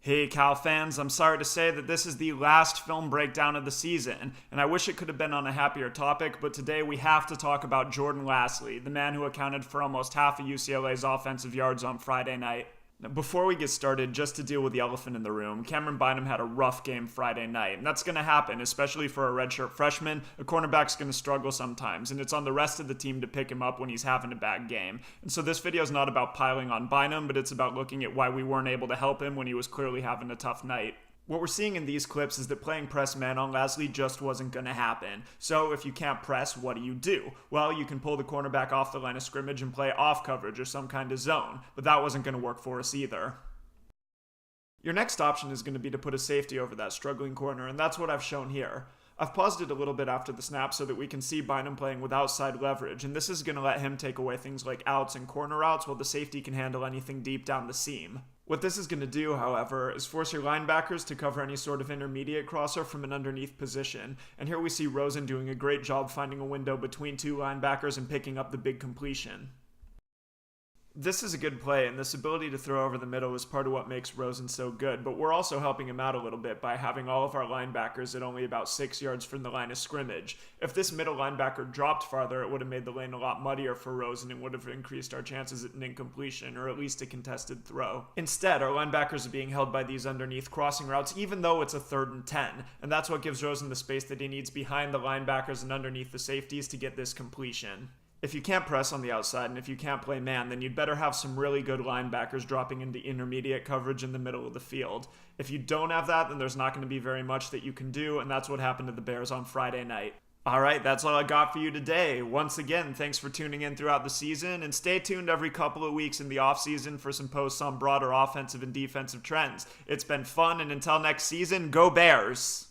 Hey Cal fans, I'm sorry to say that this is the last film breakdown of the season, and I wish it could have been on a happier topic, but today we have to talk about Jordan Lasley, the man who accounted for almost half of UCLA's offensive yards on Friday night. Now, before we get started, just to deal with the elephant in the room, Cameron Bynum had a rough game Friday night, and that's going to happen, especially for a redshirt freshman. A cornerback's going to struggle sometimes, and it's on the rest of the team to pick him up when he's having a bad game. And so this video is not about piling on Bynum, but it's about looking at why we weren't able to help him when he was clearly having a tough night. What we're seeing in these clips is that playing press man on Lasley just wasn't going to happen. So if you can't press, what do? Well, you can pull the cornerback off the line of scrimmage and play off coverage or some kind of zone, but that wasn't going to work for us either. Your next option is going to be to put a safety over that struggling corner, and that's what I've shown here. I've paused it a little bit after the snap so that we can see Bynum playing with outside leverage, and this is going to let him take away things like outs and corner routes while the safety can handle anything deep down the seam. What this is going to do, however, is force your linebackers to cover any sort of intermediate crosser from an underneath position, and here we see Rosen doing a great job finding a window between two linebackers and picking up the big completion. This is a good play, and this ability to throw over the middle is part of what makes Rosen so good, but we're also helping him out a little bit by having all of our linebackers at only about 6 yards from the line of scrimmage. If this middle linebacker dropped farther, it would have made the lane a lot muddier for Rosen and would have increased our chances at an incompletion, or at least a contested throw. Instead, our linebackers are being held by these underneath crossing routes, even though it's a 3rd and 10, and that's what gives Rosen the space that he needs behind the linebackers and underneath the safeties to get this completion. If you can't press on the outside and if you can't play man, then you'd better have some really good linebackers dropping into intermediate coverage in the middle of the field. If you don't have that, then there's not going to be very much that you can do, and that's what happened to the Bears on Friday night. Alright, that's all I got for you today. Once again, thanks for tuning in throughout the season, and stay tuned every couple of weeks in the offseason for some posts on broader offensive and defensive trends. It's been fun, and until next season, go Bears!